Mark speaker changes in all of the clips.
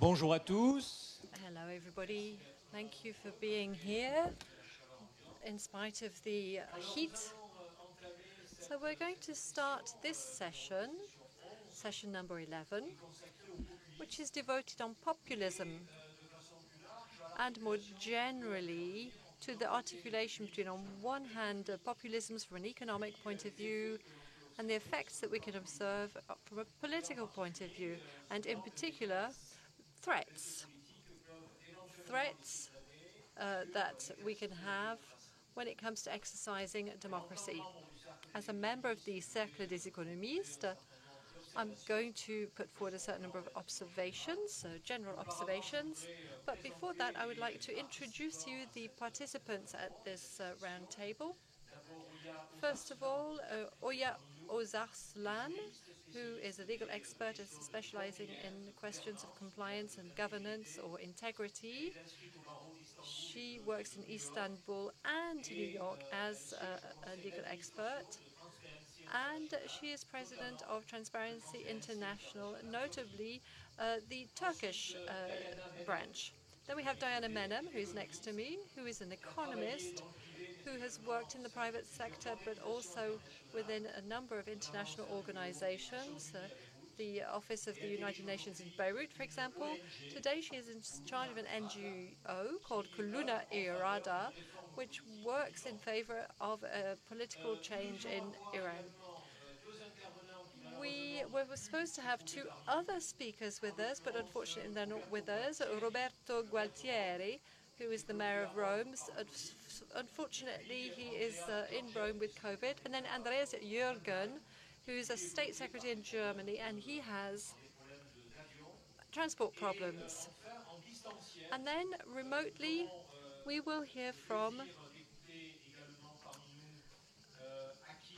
Speaker 1: Bonjour à tous.
Speaker 2: Hello, everybody. Thank you for being here in spite of the heat. So we're going to start this session, session number 11, which is devoted on populism and more generally to the articulation between, on one hand, populisms from an economic point of view and the effects that we can observe from a political point of view, and in particular, threats that we can have when it comes to exercising democracy. As a member of the Cercle des économistes, I'm going to put forward a certain number of observations, general observations. But before that, I would like to introduce you the participants at this round table. First of all, Oya Ozarslan, who is a legal expert specializing in questions of compliance and governance or integrity. She works in Istanbul and New York as a legal expert. And she is president of Transparency International, notably the Turkish branch. Then we have Diana Menem, who's next to me, who is an economist who has worked in the private sector, but also within a number of international organizations, the Office of the United Nations in Beirut, for example. Today she is in charge of an NGO called Kuluna Irada, which works in favor of political change in Iran. We were supposed to have two other speakers with us, but unfortunately they're not with us. Roberto Gualtieri, who is the mayor of Rome. Unfortunately, he is in Rome with COVID. And then Andreas Jürgen, who is a state secretary in Germany, and he has transport problems. And then remotely, we will hear from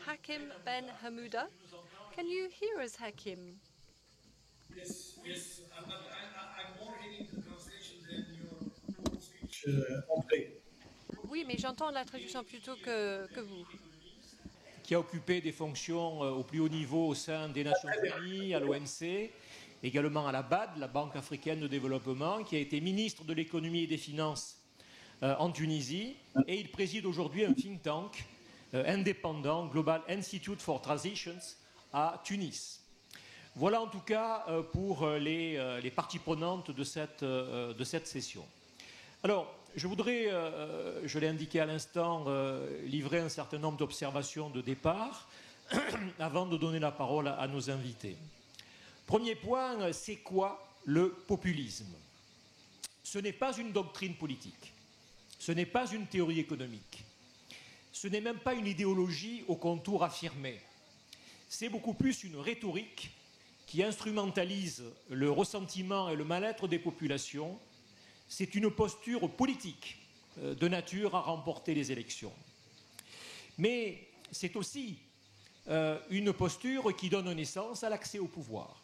Speaker 2: Hakim Ben Hamouda. Can you hear us, Hakim?
Speaker 3: Yes. I'm more hearing the translation than your speech.
Speaker 2: Oui, mais j'entends la traduction plutôt que vous.
Speaker 1: Qui a occupé des fonctions au plus haut niveau au sein des Nations Unies, à l'OMC, également à la BAD, la Banque africaine de développement, qui a été ministre de l'économie et des finances en Tunisie, et il préside aujourd'hui un think tank indépendant, Global Institute for Transitions, à Tunis. Voilà en tout cas pour les parties prenantes de cette session. Alors, je voudrais, je l'ai indiqué à l'instant, livrer un certain nombre d'observations de départ avant de donner la parole à nos invités. Premier point, c'est quoi le populisme? Ce n'est pas une doctrine politique, ce n'est pas une théorie économique, ce n'est même pas une idéologie aux contours affirmés. C'est beaucoup plus une rhétorique qui instrumentalise le ressentiment et le mal-être des populations. C'est une posture politique de nature à remporter les élections. Mais c'est aussi une posture qui donne naissance à l'accès au pouvoir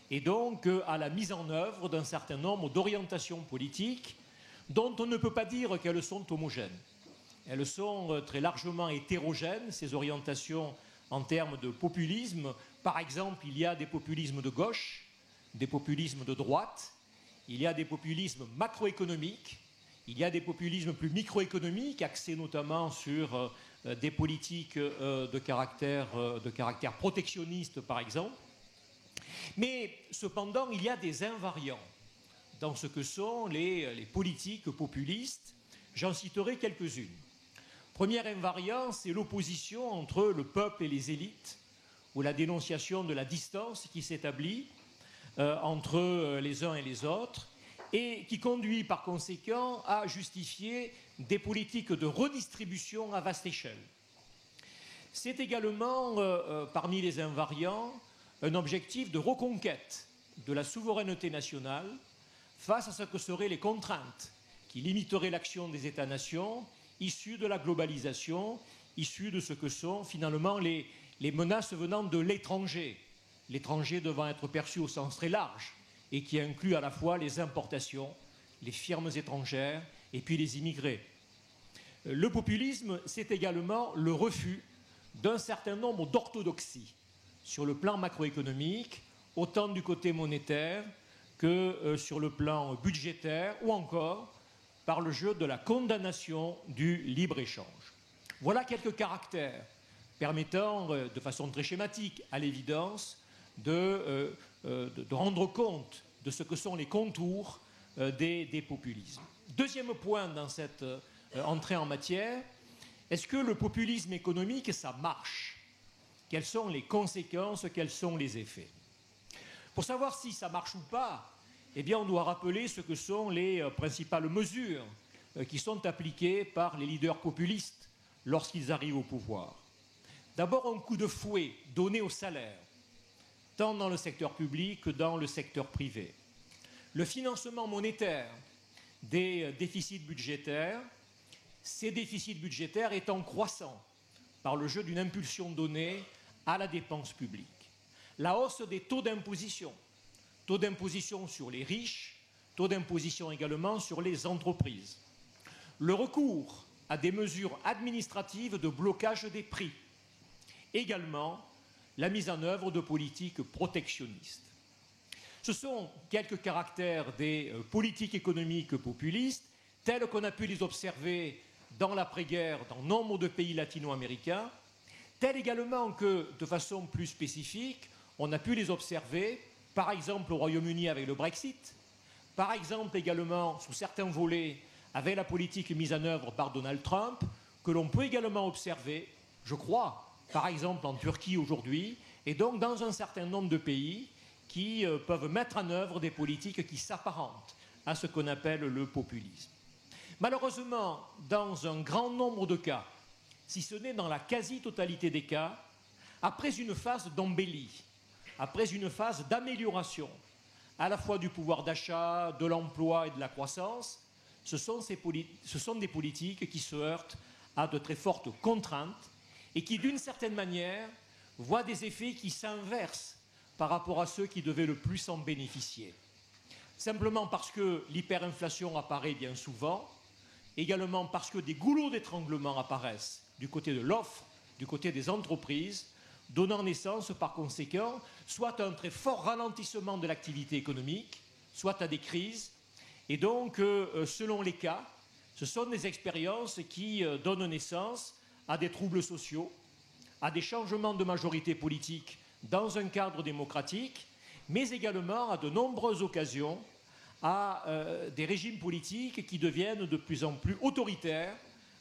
Speaker 1: et donc à la mise en œuvre d'un certain nombre d'orientations politiques dont on ne peut pas dire qu'elles sont homogènes. Elles sont très largement hétérogènes, ces orientations en termes de populisme. Par exemple, il y a des populismes de gauche, des populismes de droite, il y a des populismes macroéconomiques, il y a des populismes plus microéconomiques, axés notamment sur des politiques de caractère protectionniste, par exemple. Mais cependant, il y a des invariants dans ce que sont les politiques populistes. J'en citerai quelques-unes. Premier invariant, c'est l'opposition entre le peuple et les élites, ou la dénonciation de la distance qui s'établit entre les uns et les autres, et qui conduit par conséquent à justifier des politiques de redistribution à vaste échelle. C'est également, parmi les invariants, un objectif de reconquête de la souveraineté nationale face à ce que seraient les contraintes qui limiteraient l'action des États-nations issues de la globalisation, issues de ce que sont finalement les menaces venant de l'étranger, l'étranger devant être perçu au sens très large et qui inclut à la fois les importations, les firmes étrangères et puis les immigrés. Le populisme, c'est également le refus d'un certain nombre d'orthodoxies sur le plan macroéconomique, autant du côté monétaire que sur le plan budgétaire, ou encore par le jeu de la condamnation du libre-échange. Voilà quelques caractères permettant, de façon très schématique, à l'évidence, de rendre compte de ce que sont les contours des populismes. Deuxième point dans cette entrée en matière, est-ce que le populisme économique, ça marche? Quelles sont les conséquences, quels sont les effets? Pour savoir si ça marche ou pas, eh bien, on doit rappeler ce que sont les principales mesures qui sont appliquées par les leaders populistes lorsqu'ils arrivent au pouvoir. D'abord, un coup de fouet donné aux salaires, tant dans le secteur public que dans le secteur privé. Le financement monétaire des déficits budgétaires, ces déficits budgétaires étant croissants par le jeu d'une impulsion donnée à la dépense publique. La hausse des taux d'imposition sur les riches, taux d'imposition également sur les entreprises. Le recours à des mesures administratives de blocage des prix. Également, la mise en œuvre de politiques protectionnistes. Ce sont quelques caractères des politiques économiques populistes, tels qu'on a pu les observer dans l'après-guerre dans nombre de pays latino-américains, tels également que, de façon plus spécifique, on a pu les observer, par exemple au Royaume-Uni avec le Brexit, par exemple également sous certains volets avec la politique mise en œuvre par Donald Trump, que l'on peut également observer, je crois, par exemple en Turquie aujourd'hui, et donc dans un certain nombre de pays qui peuvent mettre en œuvre des politiques qui s'apparentent à ce qu'on appelle le populisme. Malheureusement, dans un grand nombre de cas, si ce n'est dans la quasi-totalité des cas, après une phase d'embellie, après une phase d'amélioration, à la fois du pouvoir d'achat, de l'emploi et de la croissance, ce sont des politiques qui se heurtent à de très fortes contraintes et qui, d'une certaine manière, voient des effets qui s'inversent par rapport à ceux qui devaient le plus en bénéficier. Simplement parce que l'hyperinflation apparaît bien souvent, également parce que des goulots d'étranglement apparaissent du côté de l'offre, du côté des entreprises, donnant naissance par conséquent soit à un très fort ralentissement de l'activité économique, soit à des crises. Et donc, selon les cas, ce sont des expériences qui donnent naissance à des troubles sociaux, à des changements de majorité politique dans un cadre démocratique, mais également à de nombreuses occasions à des régimes politiques qui deviennent de plus en plus autoritaires,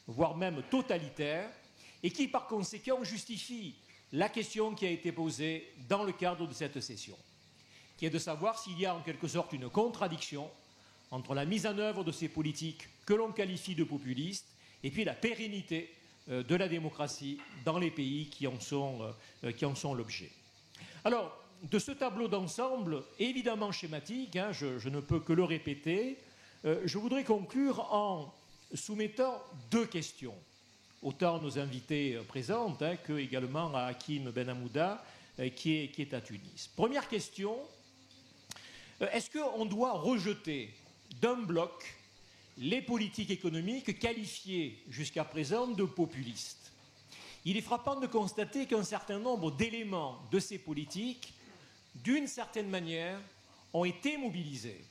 Speaker 1: voire même totalitaires, et qui par conséquent justifient la question qui a été posée dans le cadre de cette session, qui est de savoir s'il y a en quelque sorte une contradiction entre la mise en œuvre de ces politiques que l'on qualifie de populistes et puis la pérennité de la démocratie dans les pays qui en sont l'objet. Alors, de ce tableau d'ensemble, évidemment schématique, je ne peux que le répéter, je voudrais conclure en soumettant deux questions, autant à nos invités présentes que également à Hakim Ben Hamouda, qui est à Tunis. Première question, est-ce qu'on doit rejeter d'un bloc les politiques économiques qualifiées jusqu'à présent de populistes? Il est frappant de constater qu'un certain nombre d'éléments de ces politiques, d'une certaine manière, ont été mobilisés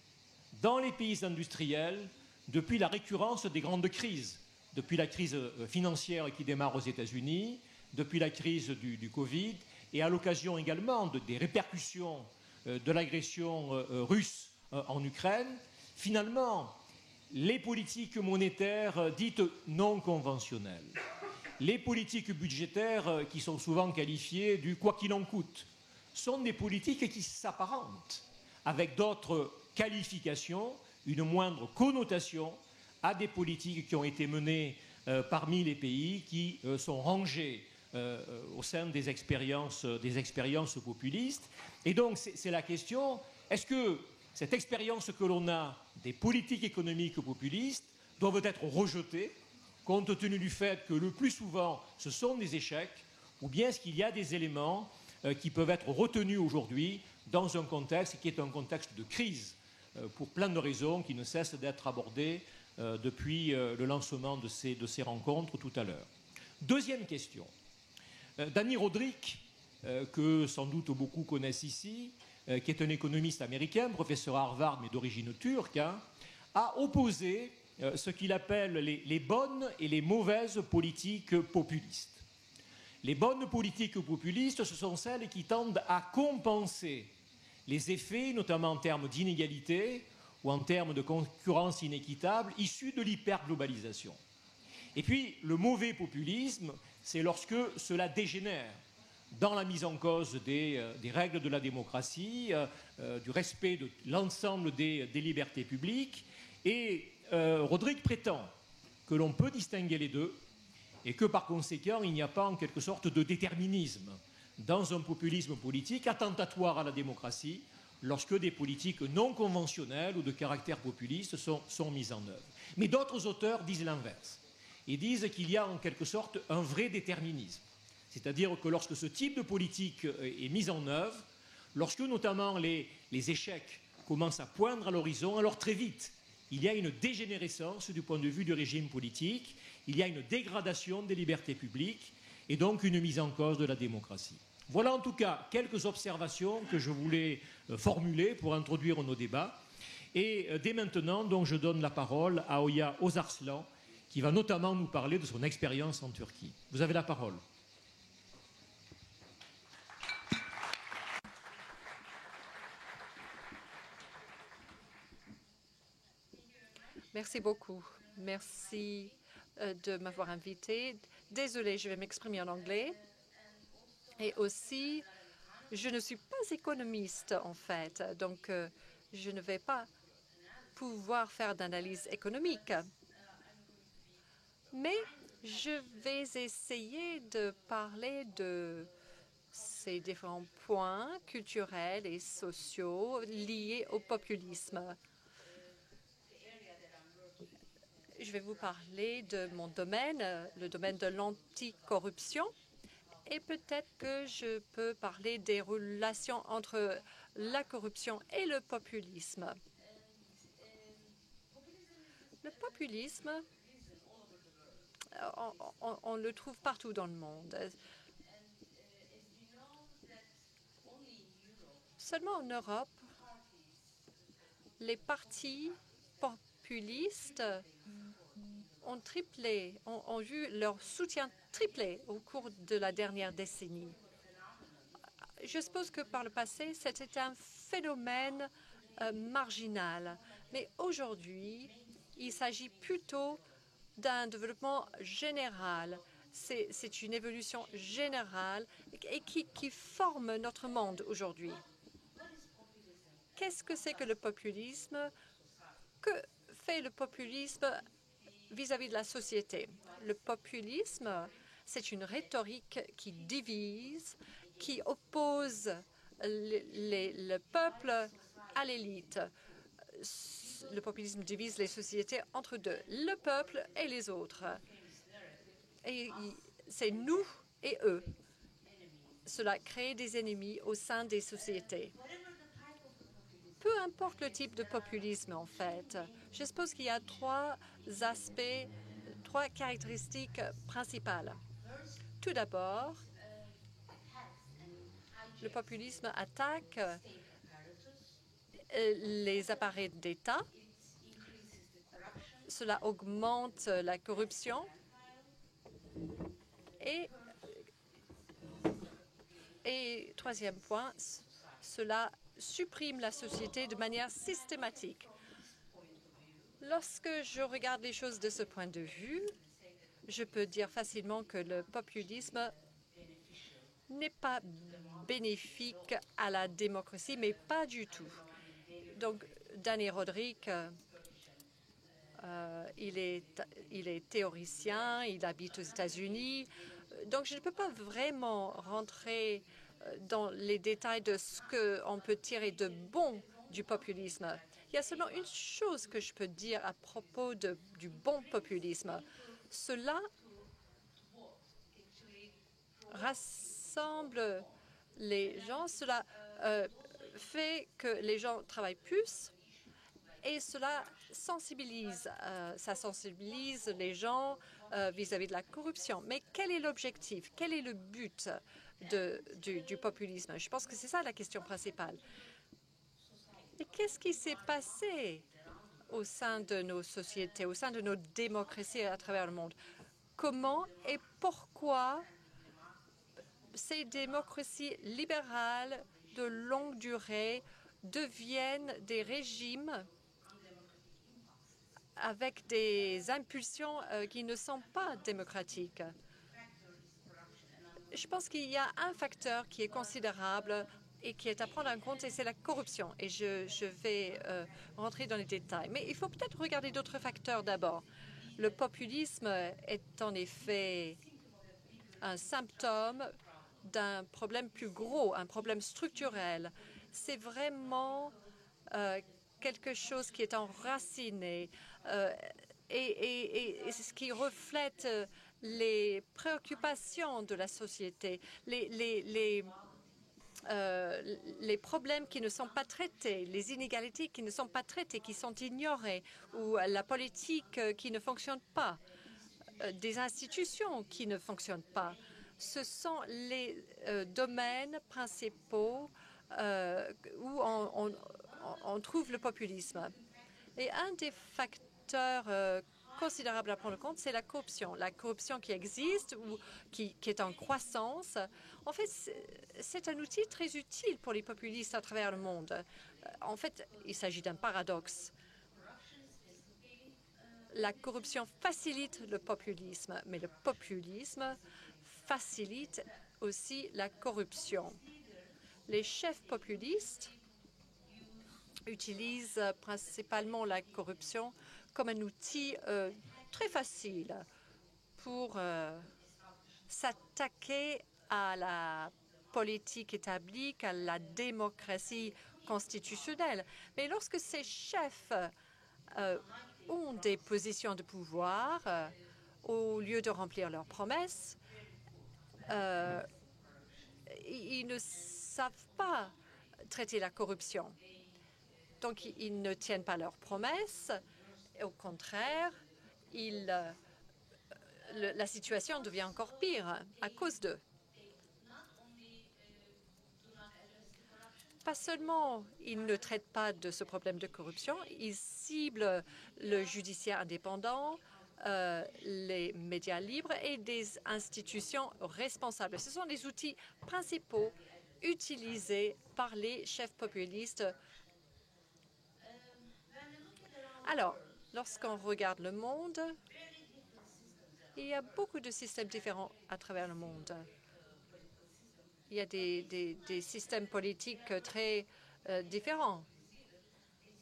Speaker 1: dans les pays industriels depuis la récurrence des grandes crises, depuis la crise financière qui démarre aux États-Unis, depuis la crise du Covid, et à l'occasion également des répercussions de l'agression russe en Ukraine. Finalement, les politiques monétaires dites non conventionnelles, les politiques budgétaires qui sont souvent qualifiées du « quoi qu'il en coûte », sont des politiques qui s'apparentent, avec d'autres qualifications, une moindre connotation, à des politiques qui ont été menées parmi les pays qui sont rangés au sein des expériences populistes. Et donc, c'est la question, est-ce que cette expérience que l'on a des politiques économiques populistes doivent être rejetées, compte tenu du fait que le plus souvent, ce sont des échecs, ou bien est-ce qu'il y a des éléments qui peuvent être retenus aujourd'hui dans un contexte qui est un contexte de crise, pour plein de raisons qui ne cessent d'être abordées depuis le lancement de ces rencontres tout à l'heure. Deuxième question. Dani Rodrik, que sans doute beaucoup connaissent ici, qui est un économiste américain, professeur à Harvard mais d'origine turque, a opposé ce qu'il appelle les bonnes et les mauvaises politiques populistes. Les bonnes politiques populistes, ce sont celles qui tendent à compenser les effets, notamment en termes d'inégalité ou en termes de concurrence inéquitable, issus de l'hyperglobalisation. Et puis, le mauvais populisme, c'est lorsque cela dégénère dans la mise en cause des règles de la démocratie, du respect de l'ensemble des libertés publiques. Et Rodrik prétend que l'on peut distinguer les deux et que par conséquent, il n'y a pas en quelque sorte de déterminisme dans un populisme politique attentatoire à la démocratie lorsque des politiques non conventionnelles ou de caractère populiste sont mises en œuvre. Mais d'autres auteurs disent l'inverse. Ils disent qu'il y a en quelque sorte un vrai déterminisme. C'est-à-dire que lorsque ce type de politique est mis en œuvre, lorsque notamment les échecs commencent à poindre à l'horizon, alors très vite, il y a une dégénérescence du point de vue du régime politique, il y a une dégradation des libertés publiques et donc une mise en cause de la démocratie. Voilà en tout cas quelques observations que je voulais formuler pour introduire nos débats. Et dès maintenant, donc, je donne la parole à Oya Ozarslan, qui va notamment nous parler de son expérience en Turquie. Vous avez la parole.
Speaker 2: Merci beaucoup. Merci de m'avoir invité. Désolée, je vais m'exprimer en anglais. Et aussi, je ne suis pas économiste, en fait, donc je ne vais pas pouvoir faire d'analyse économique. Mais je vais essayer de parler de ces différents points culturels et sociaux liés au populisme. Je vais vous parler de mon domaine, le domaine de l'anticorruption, et peut-être que je peux parler des relations entre la corruption et le populisme. Le populisme, on le trouve partout dans le monde. Seulement en Europe, les partis populistes ont vu leur soutien tripler au cours de la dernière décennie. Je suppose que par le passé, c'était un phénomène marginal. Mais aujourd'hui, il s'agit plutôt d'un développement général. C'est une évolution générale et qui forme notre monde aujourd'hui. Qu'est-ce que c'est que le populisme? Que fait le populisme vis-à-vis de la société? Le populisme, c'est une rhétorique qui divise, qui oppose le peuple à l'élite. Le populisme divise les sociétés entre deux, le peuple et les autres. Et c'est nous et eux. Cela crée des ennemis au sein des sociétés. Peu importe le type de populisme, en fait, je suppose qu'il y a trois caractéristiques principales. Tout d'abord, le populisme attaque les appareils d'État. Cela augmente la corruption et troisième point, cela supprime la société de manière systématique. Lorsque je regarde les choses de ce point de vue, je peux dire facilement que le populisme n'est pas bénéfique à la démocratie, mais pas du tout. Donc, Dani Rodrik, il est théoricien, il habite aux États-Unis. Donc, je ne peux pas vraiment rentrer dans les détails de ce qu'on peut tirer de bon du populisme. Il y a seulement une chose que je peux dire à propos du bon populisme. Cela rassemble les gens, cela fait que les gens travaillent plus Et cela sensibilise, ça sensibilise les gens vis-à-vis de la corruption. Mais quel est l'objectif? Quel est le but du populisme? Je pense que c'est ça la question principale. Et qu'est-ce qui s'est passé au sein de nos sociétés, au sein de nos démocraties à travers le monde? Comment et pourquoi ces démocraties libérales de longue durée deviennent des régimes avec des impulsions qui ne sont pas démocratiques? Je pense qu'il y a un facteur qui est considérable et qui est à prendre en compte, et c'est la corruption. Et je vais rentrer dans les détails. Mais il faut peut-être regarder d'autres facteurs d'abord. Le populisme est en effet un symptôme d'un problème plus gros, un problème structurel. C'est vraiment quelque chose qui est enraciné et ce qui reflète les préoccupations de la société, les problèmes qui ne sont pas traités, les inégalités qui ne sont pas traitées, qui sont ignorées, ou la politique qui ne fonctionne pas, des institutions qui ne fonctionnent pas. Ce sont les domaines principaux où on trouve le populisme. Et un des facteurs considérables à prendre en compte, c'est la corruption. La corruption qui existe ou qui est en croissance. En fait, c'est un outil très utile pour les populistes à travers le monde. En fait, il s'agit d'un paradoxe. La corruption facilite le populisme, mais le populisme facilite aussi la corruption. Les chefs populistes utilisent principalement la corruption comme un outil très facile pour s'attaquer à la politique établie, à la démocratie constitutionnelle. Mais lorsque ces chefs ont des positions de pouvoir, au lieu de remplir leurs promesses, ils ne savent pas traiter la corruption. Donc, ils ne tiennent pas leurs promesses. Au contraire, la situation devient encore pire à cause d'eux. Pas seulement ils ne traitent pas de ce problème de corruption, ils ciblent le judiciaire indépendant, les médias libres et des institutions responsables. Ce sont les outils principaux utilisés par les chefs populistes. Alors, lorsqu'on regarde le monde, il y a beaucoup de systèmes différents à travers le monde. Il y a des systèmes politiques très différents.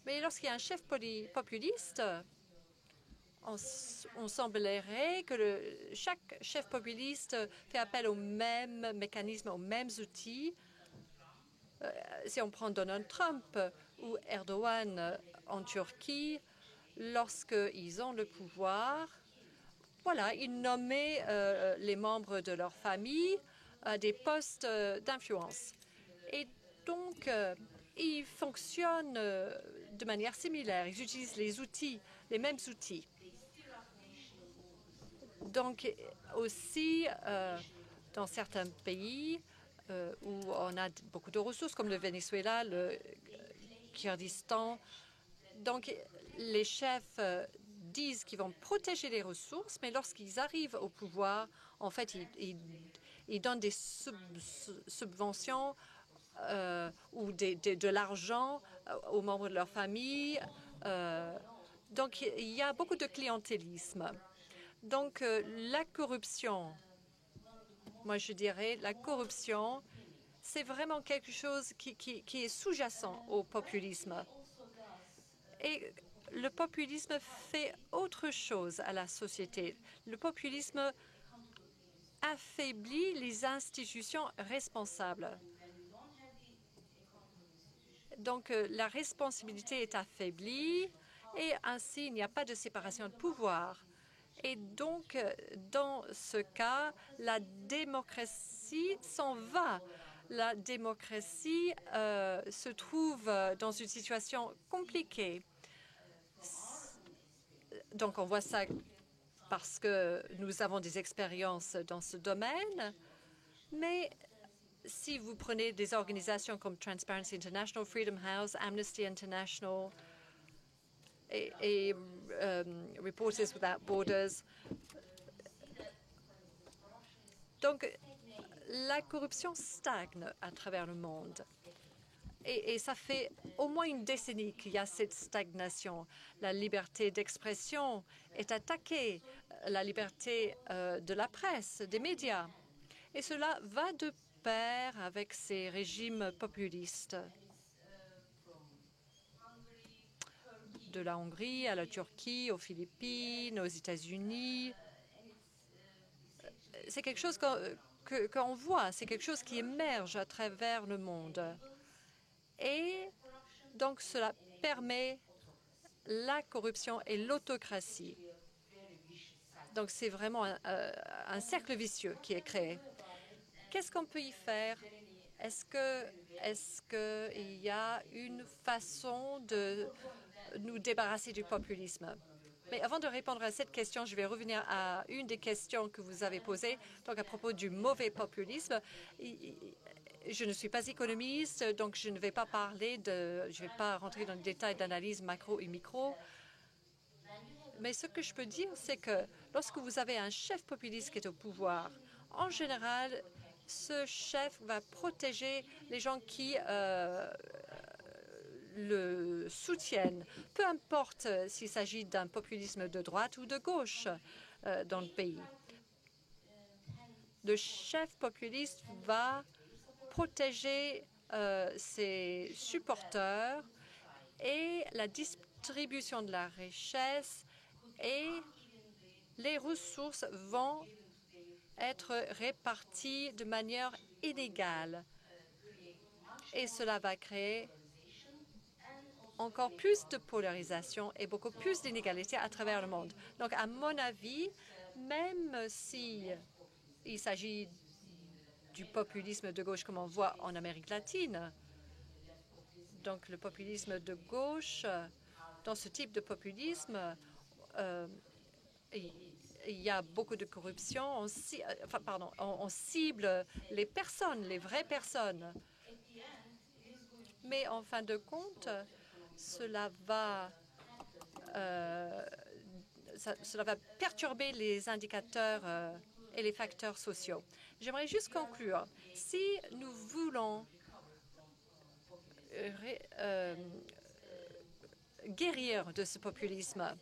Speaker 2: Mais lorsqu'il y a un chef populiste, on semblerait que chaque chef populiste fait appel aux mêmes mécanismes, aux mêmes outils. Si on prend Donald Trump ou Erdogan en Turquie, lorsqu'ils ont le pouvoir, voilà, ils nommaient les membres de leur famille à des postes d'influence. Et donc, ils fonctionnent de manière similaire. Ils utilisent les mêmes outils. Donc, aussi, dans certains pays où on a beaucoup de ressources, comme le Venezuela, le Kurdistan, donc les chefs disent qu'ils vont protéger les ressources, mais lorsqu'ils arrivent au pouvoir, en fait, ils donnent des subventions ou de l'argent aux membres de leur famille. Donc, il y a beaucoup de clientélisme. Donc, la corruption, moi je dirais, la corruption, c'est vraiment quelque chose qui est sous-jacent au populisme. Et le populisme fait autre chose à la société. Le populisme affaiblit les institutions responsables. Donc, la responsabilité est affaiblie et ainsi, il n'y a pas de séparation de pouvoir. Et donc, dans ce cas, la démocratie s'en va. La démocratie se trouve dans une situation compliquée. Donc, on voit ça parce que nous avons des expériences dans ce domaine. Mais si vous prenez des organisations comme Transparency International, Freedom House, Amnesty International et Reporters Without Borders, donc la corruption stagne à travers le monde. Et ça fait au moins une décennie qu'il y a cette stagnation. La liberté d'expression est attaquée, la liberté de la presse, des médias. Et cela va de pair avec ces régimes populistes. De la Hongrie à la Turquie, aux Philippines, aux États-Unis. C'est quelque chose qu'on voit, c'est quelque chose qui émerge à travers le monde. Et donc, cela permet la corruption et l'autocratie. Donc, c'est vraiment un cercle vicieux qui est créé. Qu'est-ce qu'on peut y faire? Est-ce qu'il y a une façon de nous débarrasser du populisme? Mais avant de répondre à cette question, je vais revenir à une des questions que vous avez posées, donc à propos du mauvais populisme. Je ne suis pas économiste, donc je ne vais pas rentrer dans les détails d'analyse macro et micro. Mais ce que je peux dire, c'est que lorsque vous avez un chef populiste qui est au pouvoir, en général, ce chef va protéger les gens qui le soutiennent, peu importe s'il s'agit d'un populisme de droite ou de gauche dans le pays. Le chef populiste va protéger ses supporters et la distribution de la richesse et les ressources vont être réparties de manière inégale. Et cela va créer encore plus de polarisation et beaucoup plus d'inégalités à travers le monde. Donc, à mon avis, même si il s'agit du populisme de gauche comme on voit en Amérique latine, donc le populisme de gauche, dans ce type de populisme, il y a beaucoup de corruption. On cible les personnes, les vraies personnes. Mais en fin de compte, cela va perturber les indicateurs et les facteurs sociaux. J'aimerais juste conclure. Si nous voulons guérir de ce populisme,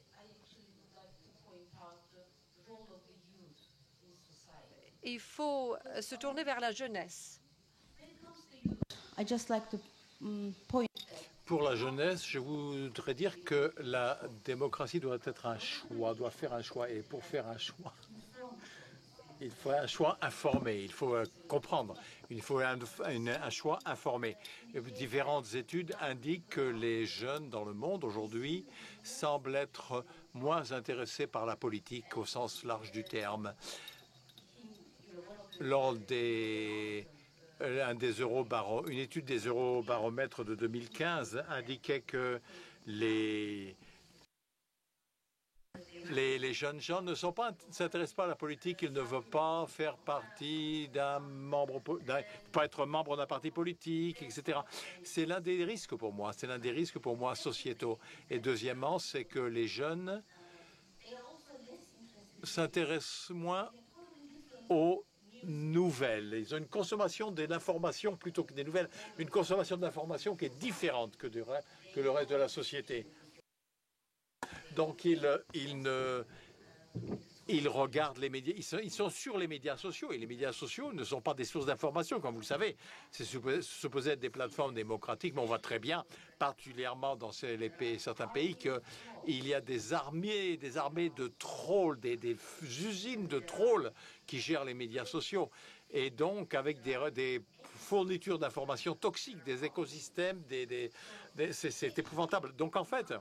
Speaker 2: il faut se tourner vers la jeunesse.
Speaker 4: Pour la jeunesse, je voudrais dire que la démocratie doit être un choix, doit faire un choix. Et pour faire un choix, il faut un choix informé, il faut comprendre, il faut un choix informé. Différentes études indiquent que les jeunes dans le monde aujourd'hui semblent être moins intéressés par la politique au sens large du terme. Lors une étude des Eurobaromètres de 2015 indiquait que les jeunes gens ne s'intéressent pas à la politique, ils ne veulent pas faire partie pas être membre d'un parti politique, etc. C'est l'un des risques pour moi, sociétaux. Et deuxièmement, c'est que les jeunes s'intéressent moins aux nouvelles. Ils ont une consommation de l'information plutôt que des nouvelles, une consommation de l'information qui est différente que le reste de la société. Donc ils regardent les médias, ils sont sur les médias sociaux, et les médias sociaux ne sont pas des sources d'information, comme vous le savez. C'est supposé être des plateformes démocratiques, mais on voit très bien, particulièrement dans certains pays, qu'il y a des armées de trolls, des usines de trolls qui gèrent les médias sociaux. Et donc, avec des fournitures d'informations toxiques, des écosystèmes, c'est épouvantable. Donc, en fait,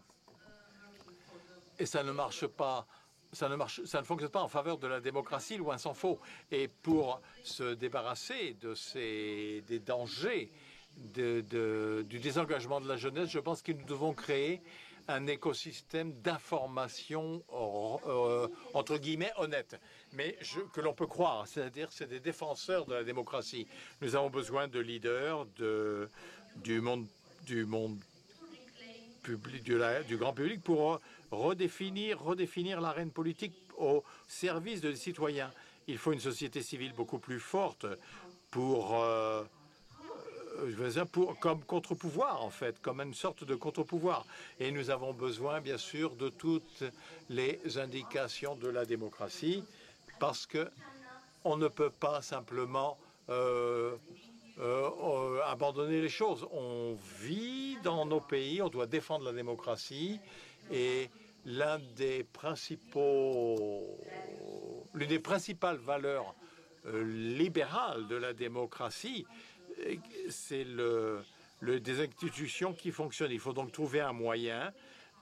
Speaker 4: et ça ne marche pas. Ça ne fonctionne pas en faveur de la démocratie, loin s'en faut. Et pour se débarrasser des dangers du désengagement de la jeunesse, je pense que nous devons créer un écosystème d'information entre guillemets honnête, mais que l'on peut croire, c'est-à-dire c'est des défenseurs de la démocratie. Nous avons besoin de leaders du monde public, du grand public pour redéfinir l'arène politique au service des citoyens. Il faut une société civile beaucoup plus forte comme contre-pouvoir, en fait, comme une sorte de contre-pouvoir. Et nous avons besoin, bien sûr, de toutes les indications de la démocratie, parce qu'on ne peut pas simplement abandonner les choses. On vit dans nos pays, on doit défendre la démocratie, et l'une des principales valeurs libérales de la démocratie, c'est des institutions qui fonctionnent. Il faut donc trouver un moyen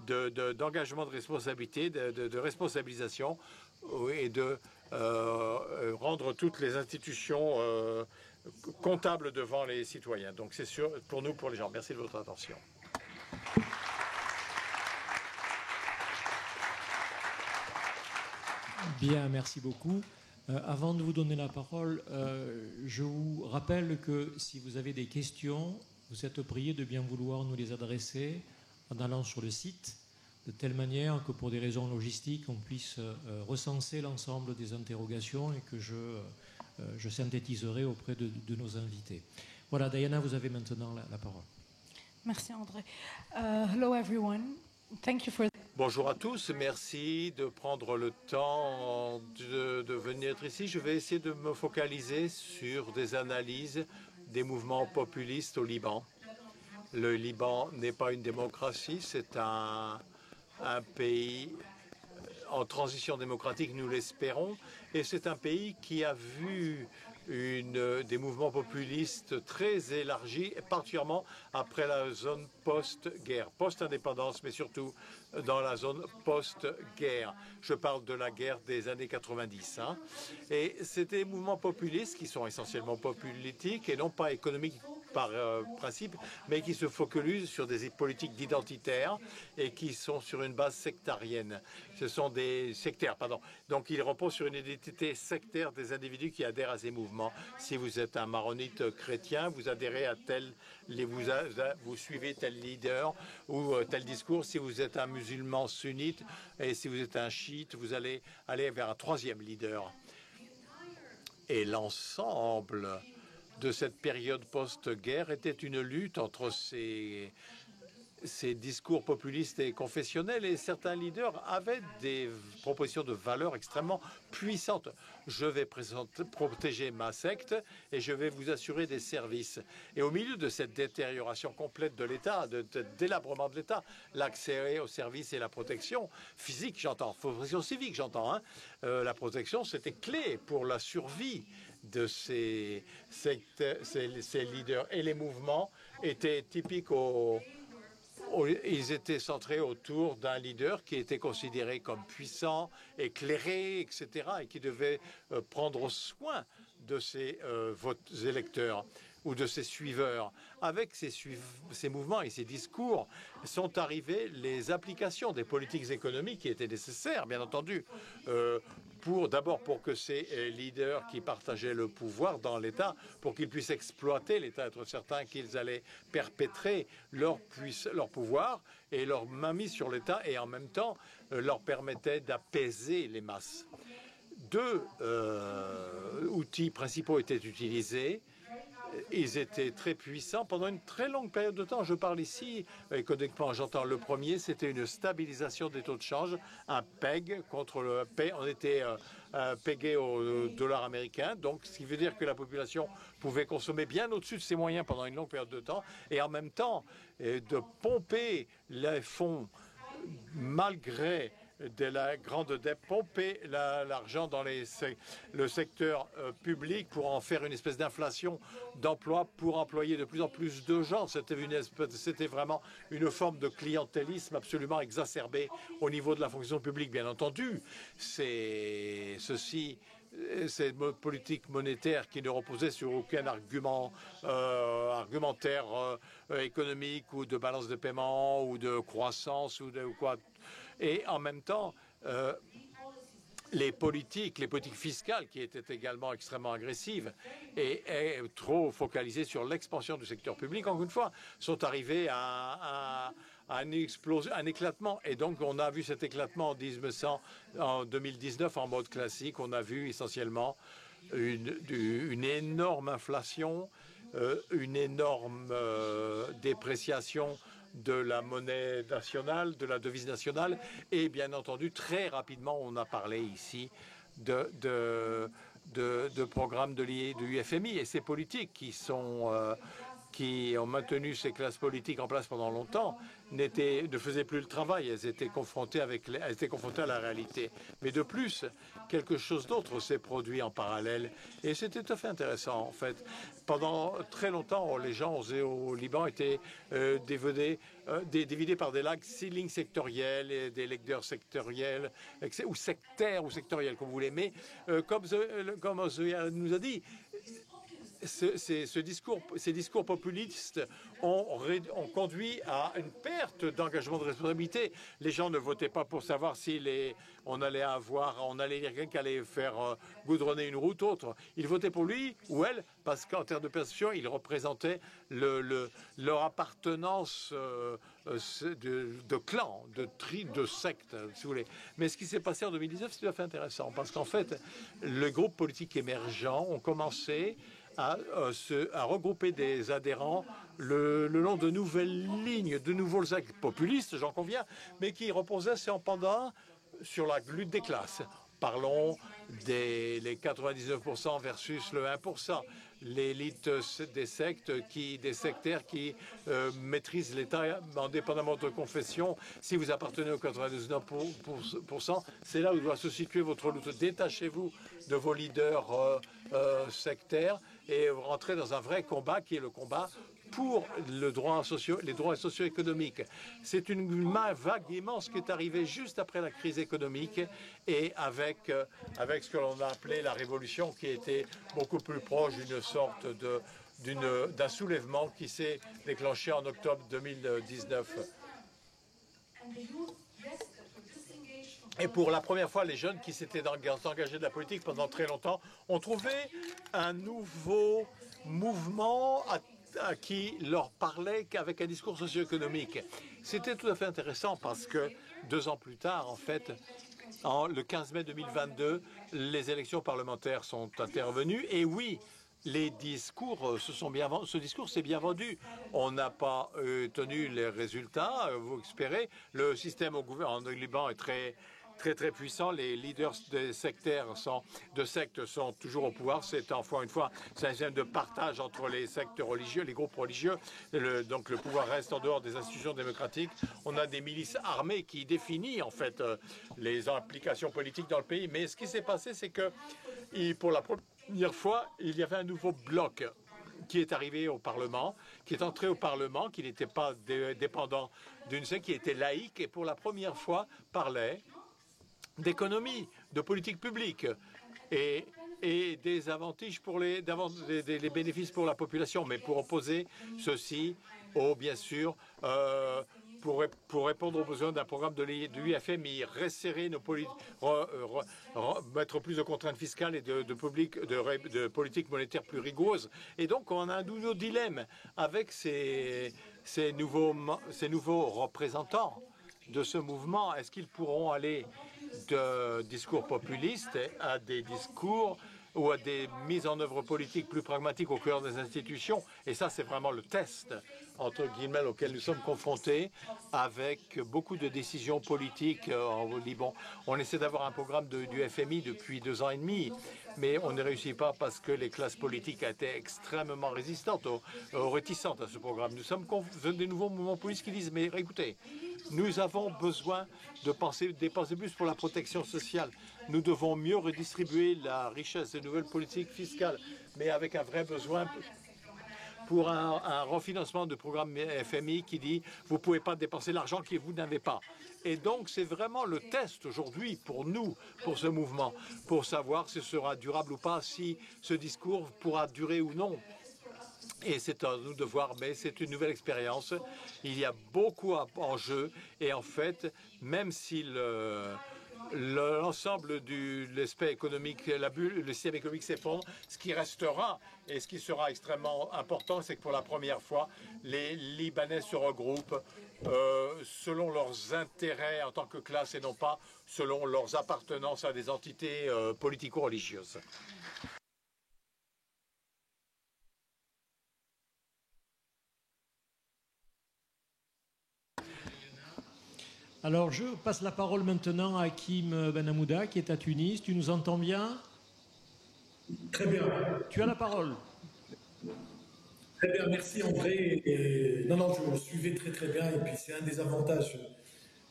Speaker 4: d'engagement de responsabilité, de responsabilisation et de rendre toutes les institutions comptables devant les citoyens. Donc c'est sûr pour nous, pour les gens. Merci de votre attention.
Speaker 1: Bien, merci beaucoup. Avant de vous donner la parole, je vous rappelle que si vous avez des questions, vous êtes priés de bien vouloir nous les adresser en allant sur le site, de telle manière que pour des raisons logistiques, on puisse recenser l'ensemble des interrogations et que je synthétiserai auprès de nos invités. Voilà, Diana, vous avez maintenant la parole.
Speaker 5: Merci André. Hello everyone. Thank you for...
Speaker 4: Bonjour à tous, merci de prendre le temps de venir ici. Je vais essayer de me focaliser sur des analyses des mouvements populistes au Liban. Le Liban n'est pas une démocratie, c'est un pays en transition démocratique, nous l'espérons, et c'est un pays qui a vu des mouvements populistes très élargis, particulièrement après la zone post-guerre, post-indépendance, mais surtout dans la zone post-guerre. Je parle de la guerre des années 90. Et c'est des mouvements populistes qui sont essentiellement politiques et non pas économiques par principe, mais qui se focalisent sur des politiques d'identitaire et qui sont sur une base sectarienne. Ce sont des sectaires, pardon. Donc ils reposent sur une identité sectaire des individus qui adhèrent à ces mouvements. Si vous êtes un maronite chrétien, vous adhérez à vous suivez tel leader ou tel discours. Si vous êtes un musulman sunnite et si vous êtes un chiite, vous allez aller vers un troisième leader. Et l'ensemble de cette période post-guerre était une lutte entre ces discours populistes et confessionnels, et certains leaders avaient des propositions de valeurs extrêmement puissantes. Je vais protéger ma secte et je vais vous assurer des services. Et au milieu de cette détérioration complète de l'État, de délabrement de l'État, l'accès aux services et la protection physique, j'entends, protection civique, j'entends, la protection, c'était clé pour la survie de ces leaders. Et les mouvements étaient typiques ils étaient centrés autour d'un leader qui était considéré comme puissant, éclairé, etc., et qui devait prendre soin de ses électeurs ou de ses suiveurs. Avec ces mouvements et ces discours sont arrivées les applications des politiques économiques qui étaient nécessaires, bien entendu, d'abord pour que ces leaders qui partageaient le pouvoir dans l'État, pour qu'ils puissent exploiter l'État, être certains qu'ils allaient perpétrer leur pouvoir et leur mainmise sur l'État, et en même temps leur permettait d'apaiser les masses. Deux outils principaux étaient utilisés. Ils étaient très puissants pendant une très longue période de temps. Je parle ici, économiquement, j'entends le premier, c'était une stabilisation des taux de change, un PEG contre le PEG. On était pegué au dollar américain, donc ce qui veut dire que la population pouvait consommer bien au-dessus de ses moyens pendant une longue période de temps, et en même temps de pomper les fonds malgré de la grande dette, pomper l'argent dans le secteur public pour en faire une espèce d'inflation d'emploi, pour employer de plus en plus de gens. C'était vraiment une forme de clientélisme absolument exacerbé au niveau de la fonction publique, bien entendu. Ceci cette politique monétaire qui ne reposait sur aucun argumentaire économique ou de balance de paiement ou de croissance ou quoi. Et en même temps, les politiques fiscales qui étaient également extrêmement agressives et trop focalisées sur l'expansion du secteur public, encore une fois, sont arrivées à une explosion, un éclatement. Et donc, on a vu cet éclatement en 2019 en mode classique. On a vu essentiellement une énorme inflation, une énorme dépréciation de la monnaie nationale, de la devise nationale, et bien entendu, très rapidement, on a parlé ici de programmes de l'UFMI et ces politiques qui ont maintenu ces classes politiques en place pendant longtemps ne faisaient plus le travail. Elles étaient confrontées à la réalité. Mais de plus, quelque chose d'autre s'est produit en parallèle. Et c'était tout à fait intéressant, en fait. Pendant très longtemps, les gens au Liban étaient dividés par des lignes sectorielles et des lecteurs sectoriels, ou sectaires ou sectoriels, comme vous voulez. Mais comme Zoya nous a dit, ces discours populistes ont conduit à une perte d'engagement de responsabilité. Les gens ne votaient pas pour savoir si on allait lire quelqu'un qui allait faire goudronner une route autre. Ils votaient pour lui ou elle parce qu'en termes de perception, il représentait leur appartenance de clan, de secte, si vous voulez. Mais ce qui s'est passé en 2019, c'est tout à fait intéressant parce qu'en fait, les groupes politiques émergents ont commencé à regrouper des adhérents le long de nouvelles lignes, de nouveaux actes populistes, j'en conviens, mais qui reposaient cependant sur la lutte des classes. Parlons les 99% versus le 1%, l'élite des sectaires qui maîtrisent l'État indépendamment de confession. Si vous appartenez au 99%, c'est là où doit se situer votre lutte. Détachez-vous de vos leaders sectaires et rentrez dans un vrai combat qui est le combat pour les droits socio-économiques. C'est une vague immense qui est arrivée juste après la crise économique et avec ce que l'on a appelé la révolution qui était beaucoup plus proche d'une sorte d'un soulèvement qui s'est déclenché en octobre 2019. Et pour la première fois, les jeunes qui s'étaient engagés de la politique pendant très longtemps ont trouvé un nouveau mouvement qui leur parlait qu'avec un discours socio-économique. C'était tout à fait intéressant parce que 2 ans plus tard, en fait, le 15 mai 2022, les élections parlementaires sont intervenues. Et oui, ce discours s'est bien vendu. On n'a pas tenu les résultats, vous espérez. Le système au Liban est très puissant. Les leaders des sectes sont toujours au pouvoir. C'est un système de partage entre les sectes religieux, les groupes religieux. Donc le pouvoir reste en dehors des institutions démocratiques. On a des milices armées qui définissent en fait les implications politiques dans le pays. Mais ce qui s'est passé, c'est que pour la première fois, il y avait un nouveau bloc qui est arrivé au Parlement, qui est entré au Parlement, qui n'était pas dépendant d'une secte, qui était laïque et pour la première fois parlait d'économie, de politique publique et des avantages des bénéfices pour la population, mais pour opposer ceci bien sûr, pour répondre aux besoins d'un programme de l'UFMI, resserrer nos mettre plus de contraintes fiscales et de politique monétaire plus rigoureuse. Et donc, on a un nouveau dilemme avec ces nouveaux représentants de ce mouvement. Est-ce qu'ils pourront aller de discours populistes à des discours ou à des mises en œuvre politiques plus pragmatiques au cœur des institutions? Et ça, c'est vraiment le test, entre guillemets, auquel nous sommes confrontés avec beaucoup de décisions politiques au Liban. On essaie d'avoir un programme du FMI depuis 2 ans et demi, mais on ne réussit pas parce que les classes politiques étaient extrêmement résistantes, réticentes à ce programme. Nous sommes des nouveaux mouvements politiques qui disent, mais écoutez, nous avons besoin de dépenser plus pour la protection sociale. Nous devons mieux redistribuer la richesse des nouvelles politiques fiscales, mais avec un vrai besoin pour un refinancement du programme FMI qui dit vous ne pouvez pas dépenser l'argent que vous n'avez pas. Et donc c'est vraiment le test aujourd'hui pour nous, pour ce mouvement, pour savoir si ce sera durable ou pas, si ce discours pourra durer ou non. Et c'est à nous de voir, mais c'est une nouvelle expérience. Il y a beaucoup en jeu et en fait, même si l'ensemble de l'aspect économique, le système économique s'effondre, ce qui restera et ce qui sera extrêmement important, c'est que pour la première fois, les Libanais se regroupent selon leurs intérêts en tant que classe et non pas selon leurs appartenances à des entités politico-religieuses.
Speaker 1: Alors, je passe la parole maintenant à Hakim Ben Hamouda, qui est à Tunis. Tu nous entends bien?
Speaker 3: Très bien.
Speaker 1: Tu as la parole.
Speaker 3: Très bien, merci André. Non, je suivais très bien. Et puis, c'est un des avantages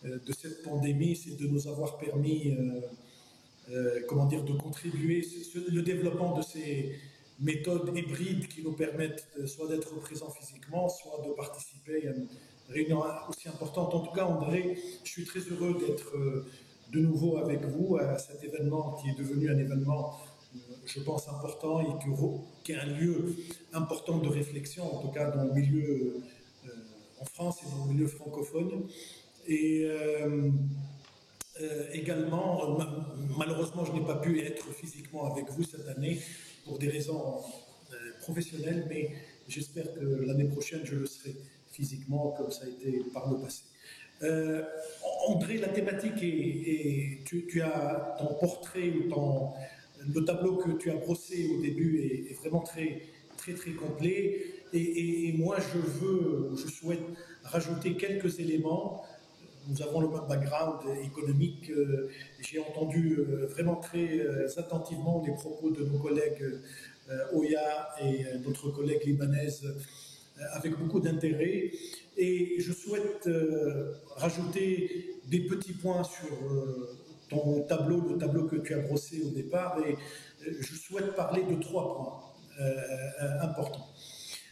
Speaker 3: de cette pandémie, c'est de nous avoir permis, de contribuer le développement de ces méthodes hybrides qui nous permettent soit d'être présents physiquement, soit de participer à une réunion aussi importante. En tout cas, André, je suis très heureux d'être de nouveau avec vous à cet événement qui est devenu un événement, je pense, important et qui est un lieu important de réflexion, en tout cas dans le milieu en France et dans le milieu francophone. Et également, malheureusement, je n'ai pas pu être physiquement avec vous cette année pour des raisons professionnelles, mais j'espère que l'année prochaine, je le serai physiquement, comme ça a été par le passé. André, la thématique est tu as ton portrait ou le tableau que tu as brossé au début est vraiment très complet. Et moi, je souhaite rajouter quelques éléments. Nous avons le même background économique. J'ai entendu vraiment très attentivement les propos de nos collègues Oya et d'autres collègues libanaises avec beaucoup d'intérêt. Et je souhaite rajouter des petits points sur ton tableau, le tableau que tu as brossé au départ. Et je souhaite parler de 3 points importants.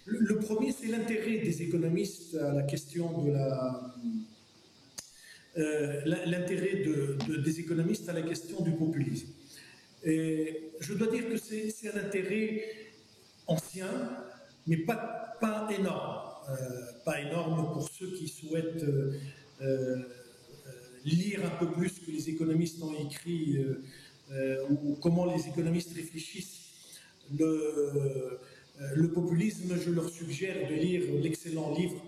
Speaker 3: Le premier, c'est l'intérêt des économistes à la question de l'intérêt des économistes à la question du populisme. Et je dois dire que c'est un intérêt ancien, mais pas énorme. Pas énorme pour ceux qui souhaitent lire un peu plus ce que les économistes ont écrit ou comment les économistes réfléchissent. Le populisme, je leur suggère de lire l'excellent livre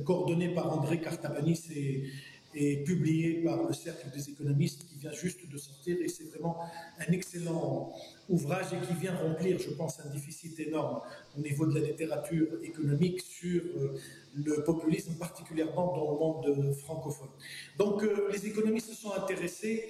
Speaker 3: coordonné par André Kartabanis et publié par le Cercle des économistes qui vient juste de sortir, et c'est vraiment un excellent ouvrage et qui vient remplir, je pense, un déficit énorme au niveau de la littérature économique sur le populisme, particulièrement dans le monde francophone. Donc les économistes se sont intéressés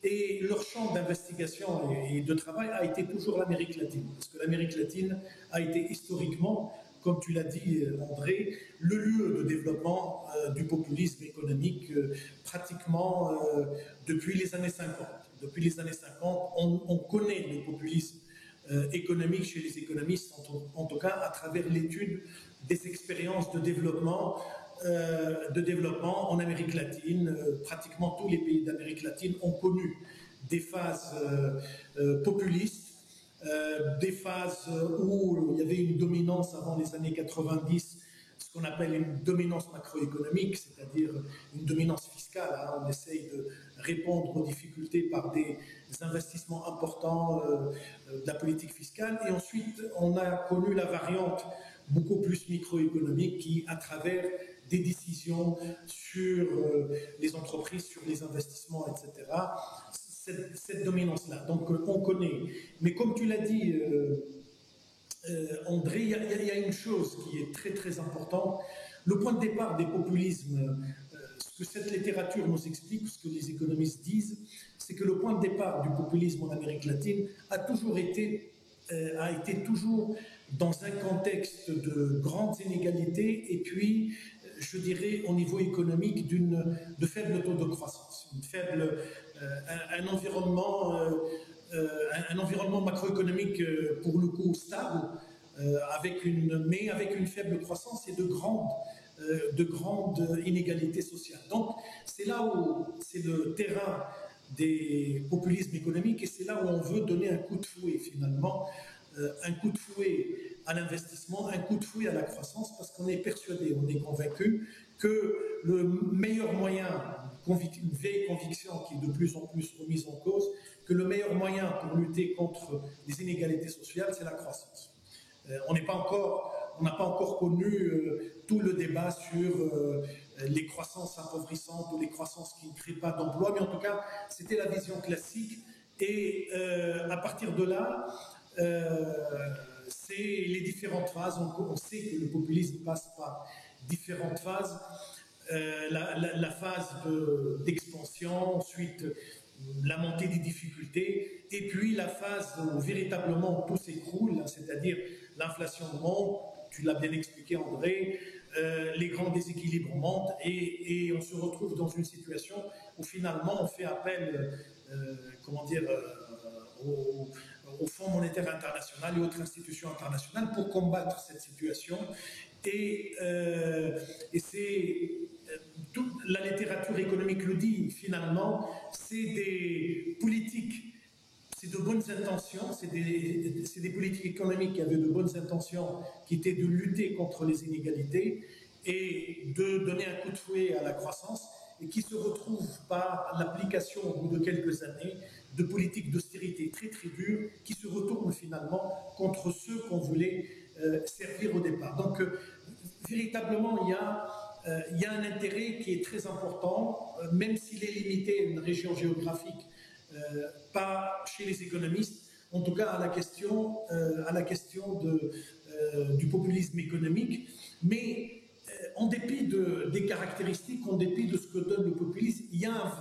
Speaker 3: et leur champ d'investigation et de travail a été toujours l'Amérique latine, parce que l'Amérique latine a été historiquement, comme tu l'as dit, André, le lieu de développement du populisme économique pratiquement depuis les années 50. Depuis les années 50, on connaît le populisme économique chez les économistes, en tout cas à travers l'étude des expériences de développement en Amérique latine. Pratiquement tous les pays d'Amérique latine ont connu des phases populistes, des phases où il y avait une dominance avant les années 90, ce qu'on appelle une dominance macroéconomique, c'est-à-dire une dominance fiscale. On essaye de répondre aux difficultés par des investissements importants de la politique fiscale. Et ensuite, on a connu la variante beaucoup plus microéconomique qui, à travers des décisions sur les entreprises, sur les investissements, etc., cette dominance-là. Donc, on connaît. Mais comme tu l'as dit, André, il y a une chose qui est très importante. Le point de départ des populismes, ce que cette littérature nous explique, ce que les économistes disent, c'est que le point de départ du populisme en Amérique latine a été toujours dans un contexte de grandes inégalités et puis, je dirais, au niveau économique, de faibles taux de croissance, un environnement un environnement macroéconomique pour le coup stable, mais avec une faible croissance et de grandes inégalités sociales. Donc c'est là où c'est le terrain des populismes économiques et c'est là où on veut donner un coup de fouet finalement, un coup de fouet à l'investissement, un coup de fouet à la croissance, parce qu'on est persuadé, on est convaincu que le meilleur moyen, une vieille conviction qui est de plus en plus remise en cause, que le meilleur moyen pour lutter contre les inégalités sociales, c'est la croissance. On n'a pas encore connu tout le débat sur les croissances appauvrissantes ou les croissances qui ne créent pas d'emplois, mais en tout cas, c'était la vision classique. Et à partir de là, c'est les différentes phases. On sait que le populisme passe par différentes phases. La phase d'expansion, ensuite la montée des difficultés, et puis la phase où véritablement tout s'écroule, c'est-à-dire l'inflation monte, tu l'as bien expliqué André, les grands déséquilibres montent et on se retrouve dans une situation où finalement on fait appel au Fonds monétaire international et autres institutions internationales pour combattre cette situation. Et c'est toute la littérature économique le dit finalement, c'est des politiques, c'est de bonnes intentions, c'est des politiques économiques qui avaient de bonnes intentions, qui étaient de lutter contre les inégalités et de donner un coup de fouet à la croissance, et qui se retrouvent par l'application au bout de quelques années de politiques d'austérité très très dures, qui se retournent finalement contre ceux qu'on voulait servir au départ. Donc véritablement, il y a un intérêt qui est très important, même s'il est limité à une région géographique, pas chez les économistes, en tout cas à la question du populisme économique, mais en dépit des caractéristiques, en dépit de ce que donne le populisme, il y a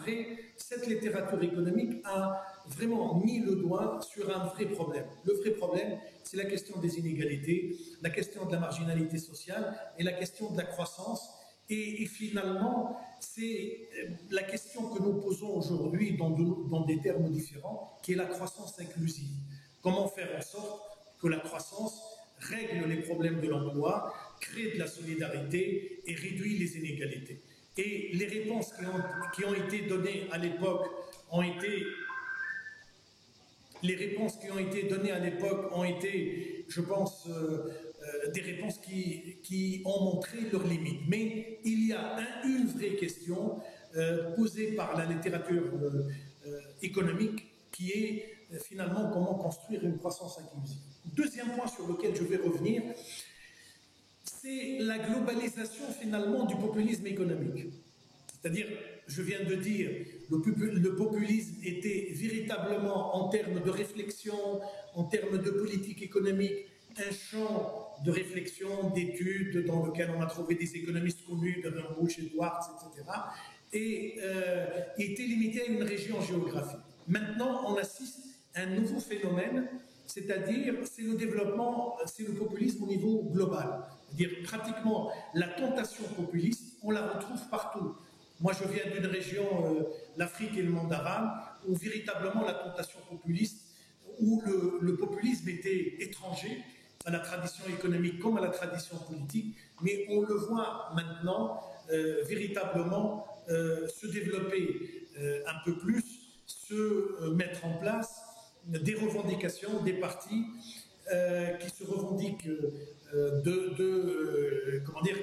Speaker 3: cette littérature économique a vraiment mis le doigt sur un vrai problème. Le vrai problème, c'est la question des inégalités, la question de la marginalité sociale et la question de la croissance. Et finalement, c'est la question que nous posons aujourd'hui dans des termes différents, qui est la croissance inclusive. Comment faire en sorte que la croissance règle les problèmes de l'emploi, crée de la solidarité et réduit les inégalités. Et les réponses qui ont été données à l'époque ont été... Les réponses qui ont été données à l'époque ont été, je pense, des réponses qui ont montré leurs limites. Mais il y a une vraie question posée par la littérature économique qui est finalement comment construire une croissance inclusive. Deuxième point sur lequel je vais revenir, c'est la globalisation finalement du populisme économique. C'est-à-dire, je viens de dire, le populisme était véritablement, en termes de réflexion, en termes de politique économique, un champ de réflexion, d'études, dans lequel on a trouvé des économistes connus, Devin Bush, Edwards, etc., et était limité à une région géographique. Maintenant, on assiste à un nouveau phénomène, c'est-à-dire, c'est le développement, c'est le populisme au niveau global. C'est-à-dire, pratiquement, la tentation populiste, on la retrouve partout. Moi, je viens d'une région, l'Afrique et le monde arabe, où véritablement la tentation populiste, où le populisme était étranger à la tradition économique comme à la tradition politique, mais on le voit maintenant véritablement se développer un peu plus, se mettre en place des revendications, des partis qui se revendiquent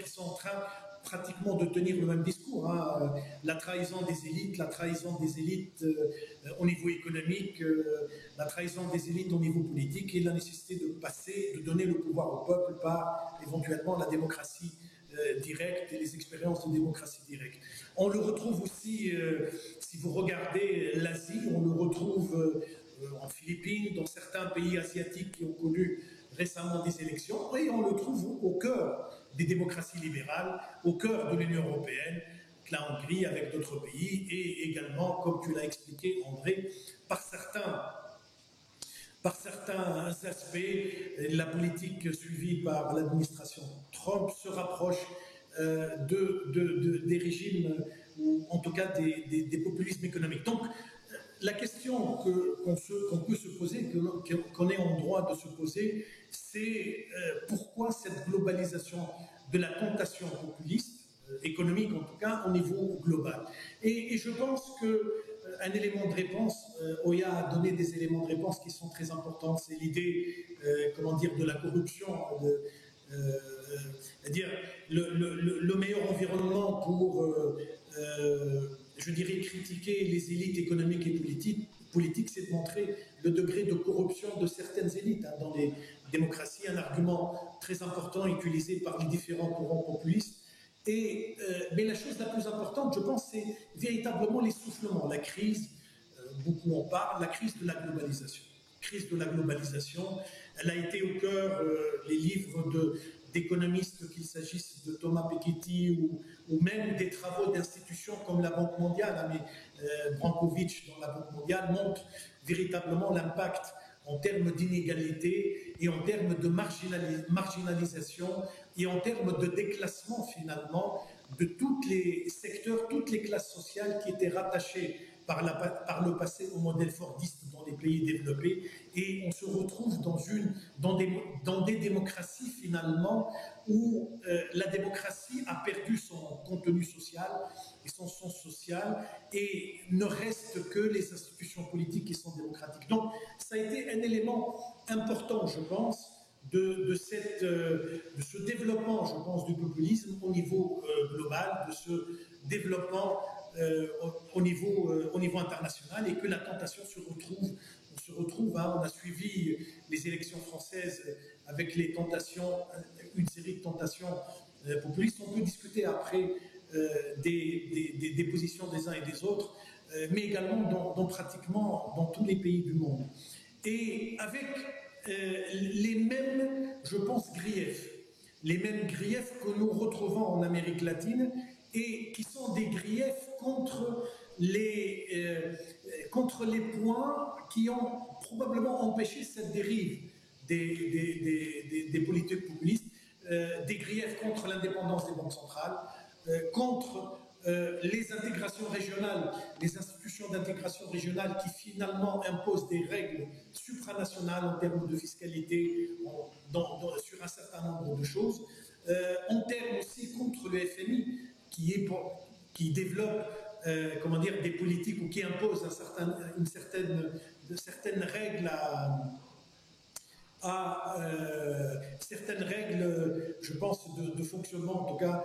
Speaker 3: qui sont en train pratiquement de tenir le même discours, hein. La trahison des élites au niveau économique, la trahison des élites au niveau politique et la nécessité de donner le pouvoir au peuple par éventuellement la démocratie directe et les expériences de démocratie directe. On le retrouve aussi, si vous regardez l'Asie, on le retrouve en Philippines, dans certains pays asiatiques qui ont connu récemment des élections, et on le trouve au cœur des démocraties libérales, au cœur de l'Union européenne, la Hongrie avec d'autres pays, et également, comme tu l'as expliqué André, par certains aspects, la politique suivie par l'administration Trump se rapproche des régimes, ou en tout cas des populismes économiques. Donc, la question qu'on peut se poser, qu'on est en droit de se poser, c'est pourquoi cette globalisation de la tentation populiste, économique en tout cas, au niveau global. Et je pense qu'un élément de réponse, Oya a donné des éléments de réponse qui sont très importants, c'est l'idée, comment dire, de la corruption, c'est-à-dire le meilleur environnement pour, je dirais, critiquer les élites économiques et politiques, c'est de montrer le degré de corruption de certaines élites. Dans les démocraties, un argument très important utilisé par les différents courants populistes. Mais la chose la plus importante, je pense, c'est véritablement l'essoufflement, la crise, beaucoup en parlent, la crise de la globalisation. Crise de la globalisation, elle a été au cœur des livres d'économistes, qu'il s'agisse de Thomas Piketty ou même des travaux d'institutions comme la Banque mondiale. Brankovic, dans la Banque mondiale, montre véritablement l'impact en termes d'inégalité et en termes de marginalisation et en termes de déclassement finalement de tous les secteurs, toutes les classes sociales qui étaient rattachées par le passé au modèle fordiste dans les pays développés, et on se retrouve dans des démocraties finalement où la démocratie a perdu son contenu social et son sens social et ne reste que les institutions politiques qui sont démocratiques. Donc ça a été un élément important, je pense, de ce développement, je pense, du populisme au niveau global, de ce développement au niveau international, et que la tentation se retrouve, on a suivi les élections françaises avec les tentations, une série de tentations populistes. On peut discuter après des positions des uns et des autres, mais également pratiquement dans tous les pays du monde. Et avec les mêmes, je pense, griefs que nous retrouvons en Amérique latine, et qui sont des griefs contre les points qui ont probablement empêché cette dérive des politiques populistes, des griefs contre l'indépendance des banques centrales, contre les intégrations régionales, les institutions d'intégration régionale qui finalement imposent des règles supranationales en termes de fiscalité, sur un certain nombre de choses, en termes aussi contre le FMI qui développe des politiques ou qui impose certaines règles certaines règles, je pense, de fonctionnement, en tout cas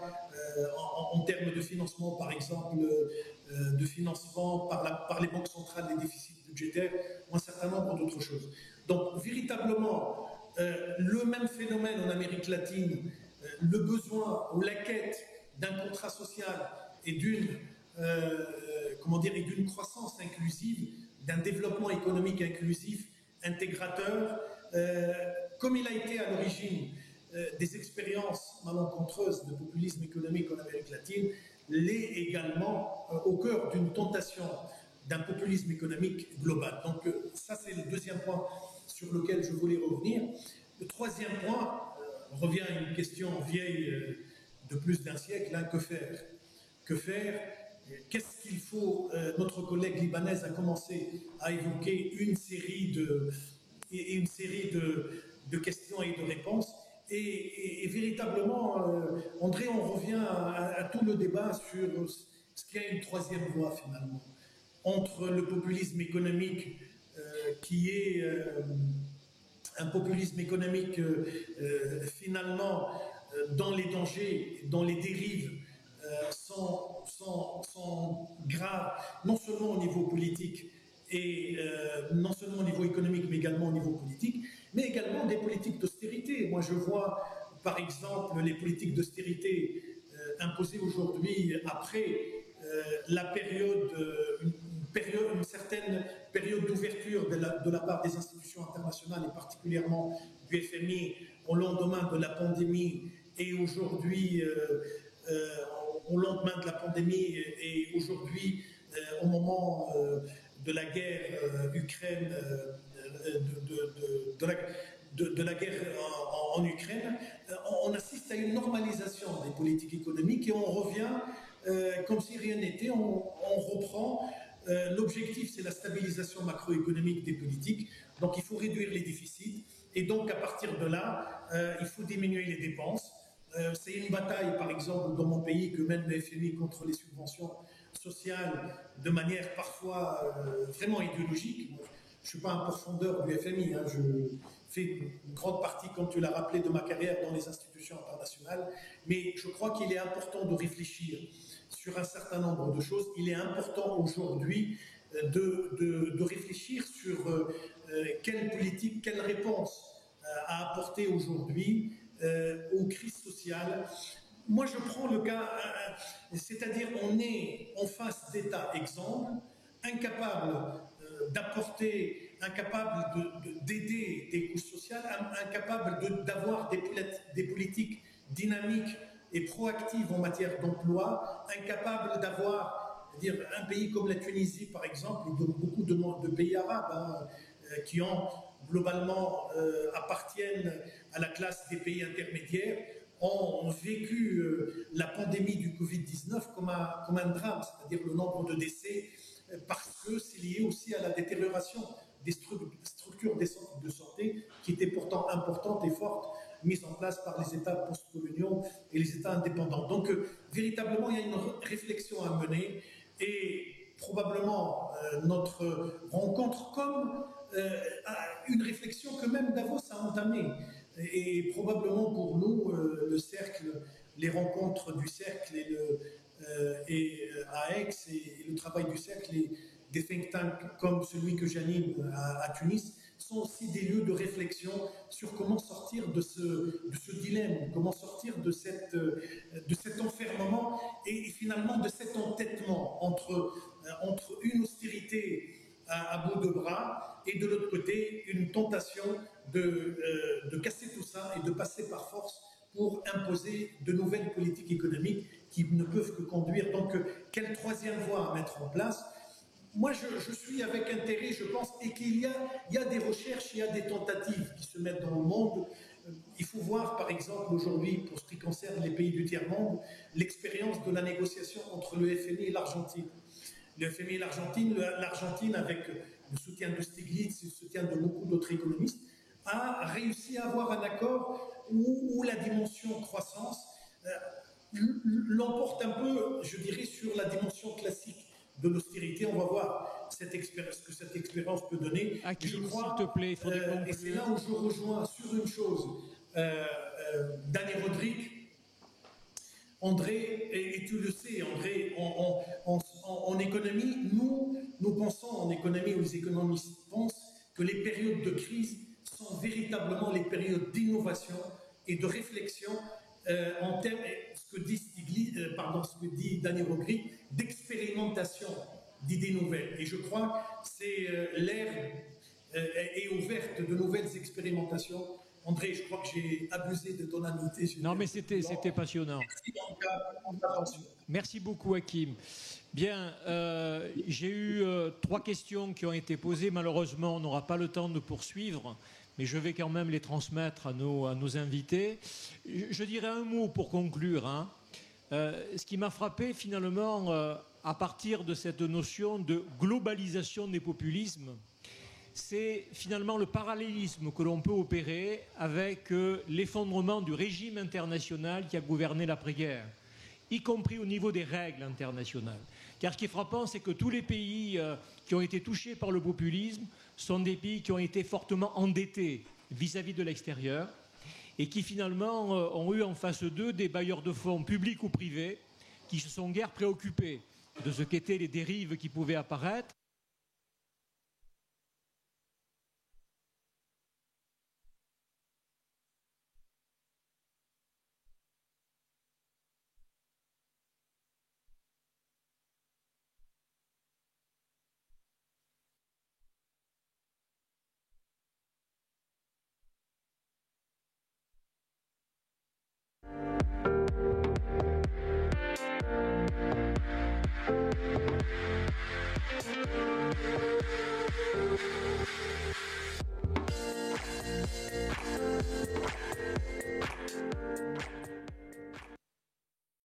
Speaker 3: en termes de financement, par exemple, de financement par les banques centrales des déficits budgétaires, ou un certain nombre d'autres choses. Donc, véritablement, le même phénomène en Amérique latine, le besoin ou la quête d'un contrat social et d'une croissance inclusive, d'un développement économique inclusif, intégrateur, comme il a été à l'origine des expériences malencontreuses de populisme économique en Amérique latine, l'est également au cœur d'une tentation d'un populisme économique global. Donc ça, c'est le deuxième point sur lequel je voulais revenir. Le troisième point revient à une question vieille de plus d'un siècle, que faire ? Que faire ? Qu'est-ce qu'il faut ? Notre collègue libanaise a commencé à évoquer une série de questions et de réponses. Et véritablement, André, on revient à tout le débat sur ce qu'il y a une troisième voie finalement, entre le populisme économique qui est un populisme économique finalement dont les dangers, dont les dérives sont graves, non seulement au niveau politique et non seulement au niveau économique, mais également au niveau politique, mais également des politiques d'austérité. Moi, je vois, par exemple, les politiques d'austérité imposées aujourd'hui après la période, une certaine période d'ouverture de la part des institutions internationales et particulièrement du FMI au lendemain de la pandémie et aujourd'hui au lendemain de la pandémie et aujourd'hui au moment de la guerre Ukraine, de la guerre en Ukraine, on assiste à une normalisation des politiques économiques et on revient comme si rien n'était, on reprend L'objectif, c'est la stabilisation macroéconomique des politiques. Donc, il faut réduire les déficits. Et donc, à partir de là, il faut diminuer les dépenses. C'est une bataille, par exemple, dans mon pays, que mène le FMI contre les subventions sociales de manière parfois vraiment idéologique. Je ne suis pas un pourfendeur du FMI. Je fais une grande partie, comme tu l'as rappelé, de ma carrière dans les institutions internationales. Mais je crois qu'il est important de réfléchir sur un certain nombre de choses. Il est important aujourd'hui de réfléchir sur quelle politique, quelle réponse à apporter aujourd'hui aux crises sociales. Moi, je prends le cas, c'est-à-dire on est en face d'États exemples, incapables d'apporter, incapables d'aider des couches sociales, incapables d'avoir des politiques dynamiques et proactives en matière d'emploi, incapables d'avoir, un pays comme la Tunisie, par exemple, et beaucoup de pays arabes qui ont globalement appartiennent à la classe des pays intermédiaires, ont vécu la pandémie du Covid-19 comme un drame, c'est-à-dire le nombre de décès, parce que c'est lié aussi à la détérioration des structures de santé qui étaient pourtant importantes et fortes, mises en place par les États post-coloniaux et les États indépendants. Donc, véritablement, il y a une réflexion à mener et probablement notre rencontre comme une réflexion que même Davos a entamée. Et probablement pour nous, le cercle, les rencontres du cercle et à Aix et le travail du cercle et des think tanks comme celui que j'anime à Tunis sont aussi des lieux de réflexion sur comment sortir de ce dilemme, comment sortir de cet enfermement et finalement de cet entêtement entre une austérité à bout de bras et de l'autre côté une tentation de casser tout ça et de passer par force pour imposer de nouvelles politiques économiques qui ne peuvent que conduire. Donc, quelle troisième voie à mettre en place? Moi, je suis avec intérêt, je pense, et qu'il y a des recherches, il y a des tentatives qui se mettent dans le monde. Il faut voir, par exemple, aujourd'hui, pour ce qui concerne les pays du tiers-monde, l'expérience de la négociation entre le FMI et l'Argentine. Le FMI et l'Argentine, avec le soutien de Stiglitz et le soutien de beaucoup d'autres économistes, a réussi à avoir un accord où la dimension croissance l'emporte un peu, je dirais, sur la dimension classique de l'austérité. On va voir ce que cette expérience peut donner.
Speaker 1: Hakim, s'il te plaît, il faudrait conclure.
Speaker 3: Et c'est là où je rejoins sur une chose Dani Rodrik, André, et tu le sais, André, en économie, nous pensons en économie, ou les économistes pensent que les périodes de crise sont véritablement les périodes d'innovation et de réflexion en termes, ce que dit Dani Rodrik, d'expérimentation d'idées nouvelles. Et je crois que c'est l'ère est ouverte de nouvelles expérimentations. André, je crois que j'ai abusé de ton amitié.
Speaker 1: Non, mais c'était passionnant. Merci beaucoup, Hakim. Bien, j'ai eu 3 questions qui ont été posées. Malheureusement, on n'aura pas le temps de poursuivre, mais je vais quand même les transmettre à nos invités. Je dirais un mot pour conclure. Ce qui m'a frappé, finalement, à partir de cette notion de globalisation des populismes, c'est finalement le parallélisme que l'on peut opérer avec l'effondrement du régime international qui a gouverné l'après-guerre, y compris au niveau des règles internationales. Car ce qui est frappant, c'est que tous les pays qui ont été touchés par le populisme sont des pays qui ont été fortement endettés vis-à-vis de l'extérieur et qui finalement ont eu en face d'eux des bailleurs de fonds publics ou privés qui se sont guère préoccupés de ce qu'étaient les dérives qui pouvaient apparaître